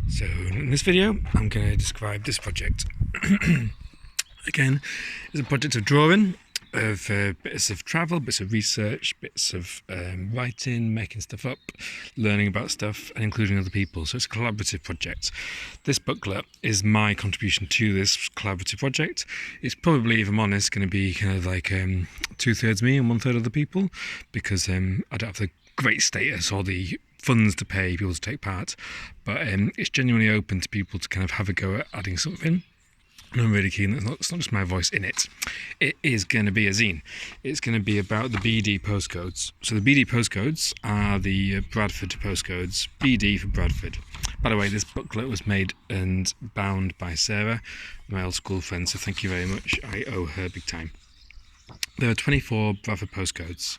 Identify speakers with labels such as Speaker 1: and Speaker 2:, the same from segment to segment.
Speaker 1: So in this video I'm going to describe this project. Again, it's a project of drawing, of bits of travel, bits of research, bits of writing, making stuff up, learning about stuff and including other people. So it's a collaborative project. This booklet is my contribution to this collaborative project. It's probably, if I'm honest, going to be kind of like 2/3 me and 1/3 other people, because I don't have the great status or the funds to pay people to take part, but it's genuinely open to people to kind of have a go at adding something. And I'm really keen that it's not just my voice in it. It is going to be a zine. It's going to be about the BD Postcodes. So the BD Postcodes are the Bradford postcodes, BD for Bradford. By the way, this booklet was made and bound by Sarah, my old school friend, so thank you very much. I owe her big time. There are 24 Bradford postcodes.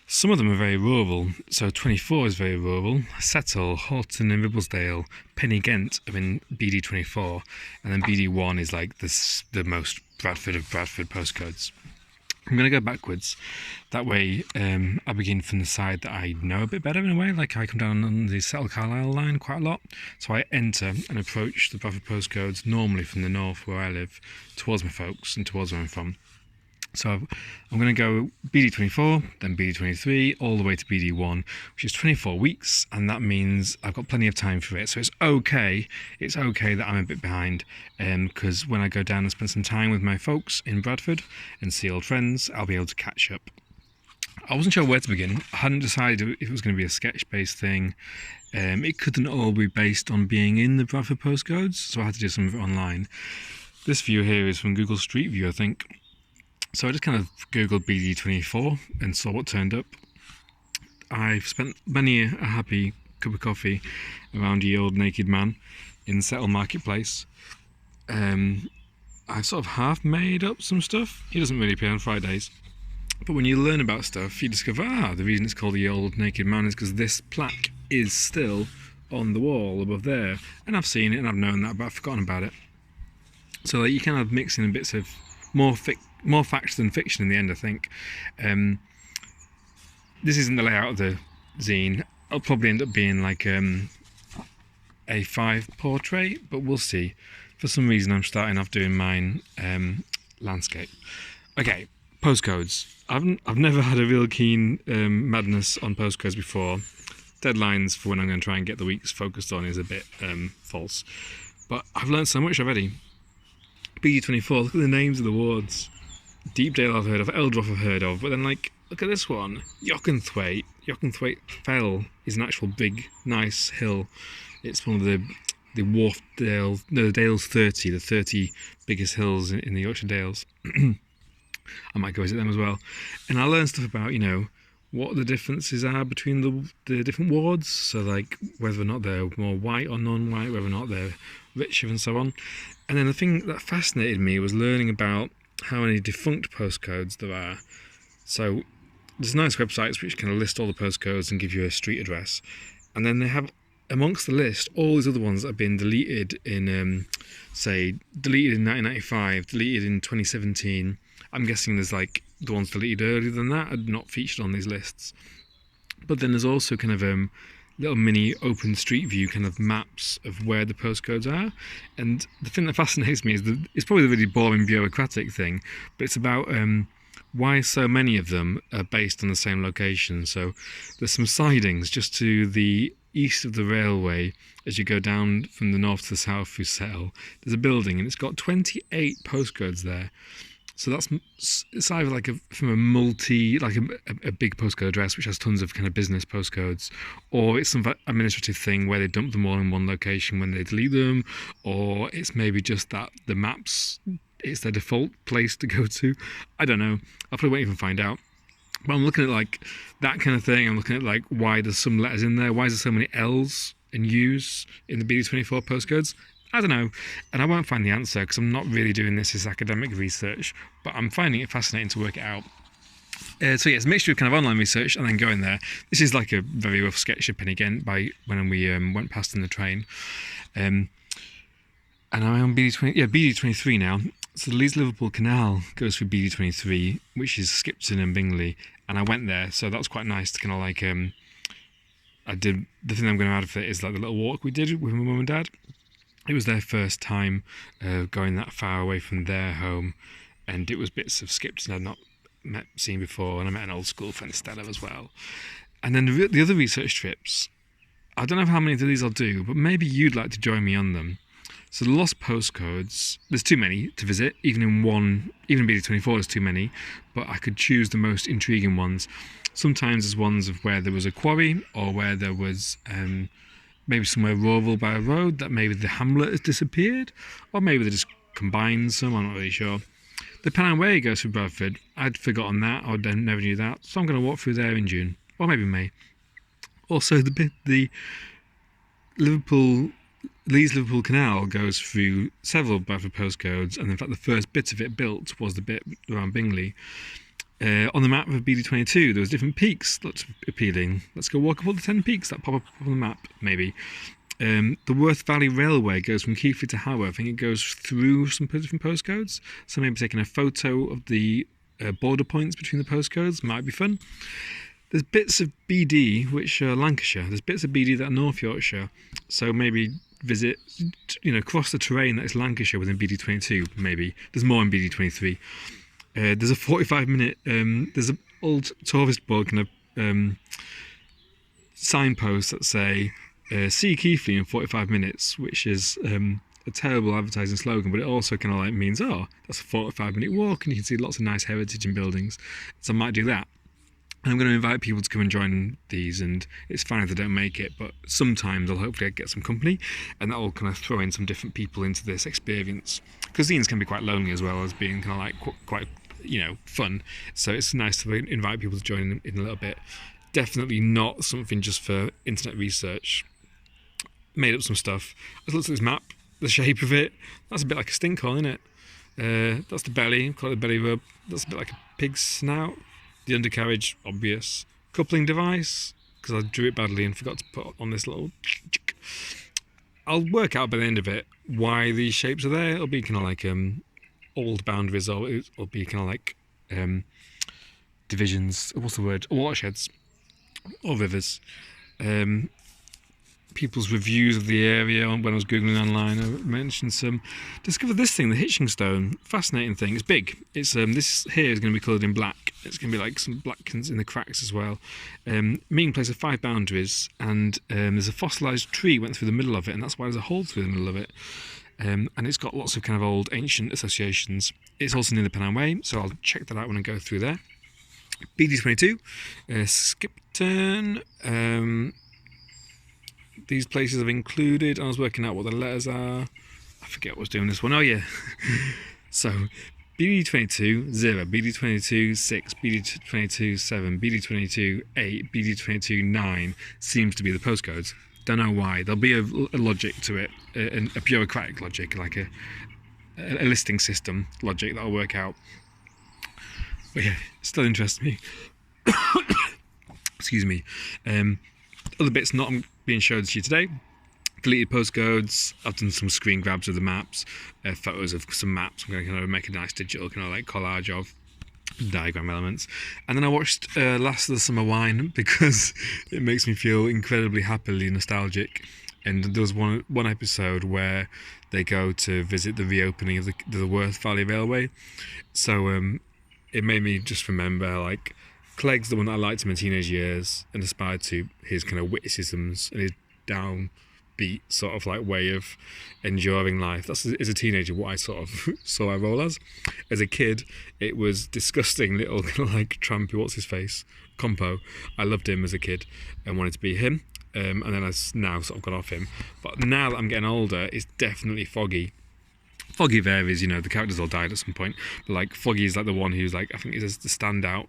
Speaker 1: Some of them are very rural, so 24 is very rural. Settle, Horton and Ribblesdale, Penny Ghent are in BD 24, and then BD 1 is like the most Bradford of Bradford postcodes. I'm going to go backwards. That way I begin from the side that I know a bit better in a way, like I come down on the Settle Carlisle line quite a lot. So I enter and approach the Bradford postcodes normally from the north where I live, towards my folks and towards where I'm from. So I'm going to go BD 24, then BD 23, all the way to BD 1, which is 24 weeks, and that means I've got plenty of time for it. So it's okay that I'm a bit behind, because when I go down and spend some time with my folks in Bradford and see old friends, I'll be able to catch up. I wasn't sure where to begin. I hadn't decided if it was going to be a sketch-based thing. It couldn't all be based on being in the Bradford postcodes, so I had to do some of it online. This view here is from Google Street View, I think. So I just kind of googled BD 24 and saw what turned up. I've spent many a happy cup of coffee around Ye Old Naked Man in Settle Marketplace. I've sort of half made up some stuff. He doesn't really appear on Fridays. But when you learn about stuff, you discover, the reason it's called Ye Old Naked Man is because this plaque is still on the wall above there. And I've seen it and I've known that, but I've forgotten about it. So like, you kind of mix in bits of more facts than fiction in the end, I think. This isn't the layout of the zine. It'll probably end up being like a 5 portrait, but we'll see. For some reason I'm starting off doing mine landscape. Okay, postcodes. I've never had a real keen madness on postcodes before. Deadlines for when I'm going to try and get the weeks focused on is a bit false. But I've learned so much already. BD 24, look at the names of the wards. Deepdale I've heard of, Eldroth I've heard of, but then like, look at this one. Yokenthwaite Fell is an actual big, nice hill. It's one of the Wharfdale, no, the Dales 30, the 30 biggest hills in the Yorkshire Dales. I might go visit them as well. And I learned stuff about, what the differences are between the different wards. So like whether or not they're more white or non-white, whether or not they're richer and so on. And then the thing that fascinated me was learning about how many defunct postcodes there are. So there's nice websites which kind of list all the postcodes and give you a street address. And then they have amongst the list all these other ones that have been deleted in, deleted in 1995, deleted in 2017. I'm guessing there's like the ones deleted earlier than that are not featured on these lists. But then there's also kind of little mini open street view kind of maps of where the postcodes are. And the thing that fascinates me is it's probably the really boring bureaucratic thing, but it's about why so many of them are based on the same location. So there's some sidings just to the east of the railway as you go down from the north to the south through Settle. There's a building and it's got 28 postcodes there. So it's either like from a a big postcode address which has tons of kind of business postcodes, or it's some administrative thing where they dump them all in one location when they delete them, or it's maybe just that the maps, it's their default place to go to. I don't know. I'll probably won't even find out. But I'm looking at like that kind of thing. I'm looking at like why there's some letters in there. Why is there so many L's and U's in the BD24 postcodes? I don't know, and I won't find the answer because I'm not really doing this as academic research, but I'm finding it fascinating to work it out. So yeah, it's a mixture of kind of online research and then going there. This is like a very rough sketch of Penny Ghent by when we went past in the train. And I'm on BD 23 now. So the Leeds-Liverpool Canal goes through BD 23, which is Skipton and Bingley, and I went there, so that was quite nice to kind of like I did the thing I'm going to add for it is like the little walk we did with my mum and dad. It was their first time going that far away from their home, and it was bits of Skipton I'd not seen before, and I met an old school friend Stella as well. And then the other research trips, I don't know how many of these I'll do, but maybe you'd like to join me on them. So the lost postcodes, there's too many to visit, even in BD24 there's too many, but I could choose the most intriguing ones. Sometimes there's ones of where there was a quarry, or where there was maybe somewhere rural by a road that maybe the hamlet has disappeared, or maybe they just combined some, I'm not really sure. The Pennine Way goes through Bradford. I'd forgotten that, or never knew that, so I'm going to walk through there in June, or maybe May. Also, the Leeds Liverpool Canal goes through several Bradford postcodes, and in fact the first bit of it built was the bit around Bingley. On the map of BD22 there was different peaks that looked appealing. Let's go walk up all the 10 peaks that pop up on the map, maybe. The Worth Valley Railway goes from Keighley to Harrow. I think it goes through some different postcodes, so maybe taking a photo of the border points between the postcodes might be fun. There's bits of BD which are Lancashire. There's bits of BD that are North Yorkshire, so maybe visit, cross the terrain that is Lancashire within BD22, maybe. There's more in BD23. There's a 45-minute, there's an old tourist board kind of signposts that say, see Keighley in 45 minutes, which is a terrible advertising slogan, but it also kind of like means, oh, that's a 45-minute walk, and you can see lots of nice heritage and buildings. So I might do that. I'm going to invite people to come and join these, and it's fine if they don't make it, but sometimes I'll hopefully get some company, and that will kind of throw in some different people into this experience. Because zines can be quite lonely as well as being kind of like quite fun. So it's nice to invite people to join in a little bit. Definitely not something just for internet research. Made up some stuff. I looked at this map, the shape of it. That's a bit like a stinkhorn, isn't it? That's the belly. Call it the belly rub. That's a bit like a pig's snout. The undercarriage, obvious. Coupling device, because I drew it badly and forgot to put on this little... I'll work out by the end of it why these shapes are there. It'll be kind of like old boundaries, or it'll be kind of like divisions. What's the word? Watersheds or rivers. People's reviews of the area when I was googling online, I mentioned some. Discovered this thing, the hitching stone. Fascinating thing. It's big. It's this here is going to be coloured in black. It's going to be like some black in the cracks as well. Meeting place of 5 boundaries, and there's a fossilised tree went through the middle of it, and that's why there's a hole through the middle of it. And it's got lots of kind of old ancient associations. It's also near the Pennine Way, so I'll check that out when I go through there. BD22, Skipton. These places I've included. I was working out what the letters are. I forget what I was doing this one. Oh yeah. So BD22 0, BD22 6, BD22 7, BD22 8, BD22 9 seems to be the postcodes. Don't know why. There'll be a logic to it, a bureaucratic logic, like a listing system logic that I'll work out. But yeah, it still interests me. Excuse me. Other bits not being showed to you today. Deleted postcodes. I've done some screen grabs of the maps, photos of some maps. I'm going to kind of make a nice digital kind of like collage of diagram elements. And then I watched Last of the Summer Wine because it makes me feel incredibly happily nostalgic. And there was one episode where they go to visit the reopening of the Worth Valley Railway. So it made me just remember, like, Clegg's the one that I liked in my teenage years and aspired to his kind of witticisms and his downbeat sort of like way of enjoying life. That's, as a teenager, what I sort of saw my role as. As a kid, it was disgusting little kind of like trampy, what's his face, Compo. I loved him as a kid and wanted to be him. And then I've now sort of gone off him. But now that I'm getting older, it's definitely Foggy. Foggy varies, the characters all died at some point, but like Foggy is like the one who's like, I think he's the standout.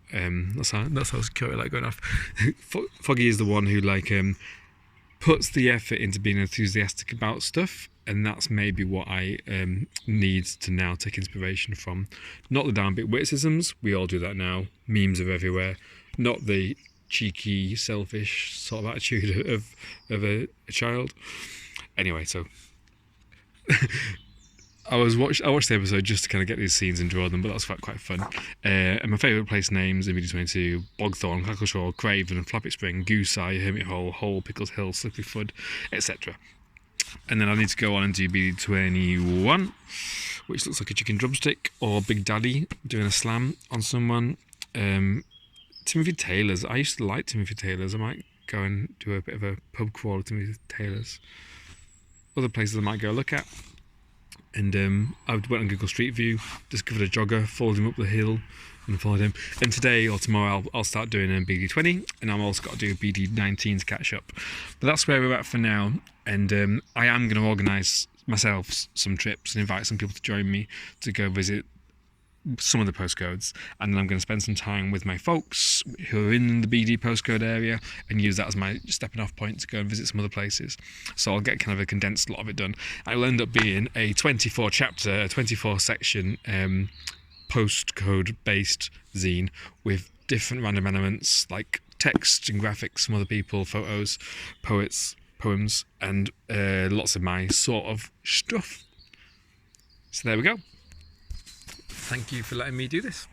Speaker 1: That's how security like going off. Foggy is the one who like puts the effort into being enthusiastic about stuff, and that's maybe what I need to now take inspiration from. Not the downbeat witticisms, we all do that now. Memes are everywhere. Not the cheeky, selfish sort of attitude of a child. Anyway, so I watched the episode just to kind of get these scenes and draw them, but that was quite fun. And my favourite place names in BD 22: Bogthorn, Cackleshaw, Craven, Flappet Spring, Goose Eye, Hermit Hole, Hole, Pickles Hill, Slippery Flood, etc. And then I need to go on and do BD 21, which looks like a chicken drumstick, or Big Daddy doing a slam on someone. Timothy Taylor's. I used to like Timothy Taylor's. I might go and do a bit of a pub crawl with Timothy Taylor's. Other places I might go look at. And I went on Google Street View, discovered a jogger, followed him up the hill, and followed him. And today or tomorrow I'll start doing a BD 20, and I've also got to do a BD 19 to catch up. But that's where we're at for now. And I am going to organise myself some trips and invite some people to join me to go visit some of the postcodes, and then I'm going to spend some time with my folks who are in the BD postcode area and use that as my stepping off point to go and visit some other places. So I'll get kind of a condensed lot of it done. It'll end up being a 24 chapter, 24 section postcode based zine with different random elements like text and graphics from other people, photos, poets, poems, and lots of my sort of stuff. So there we go. Thank you for letting me do this.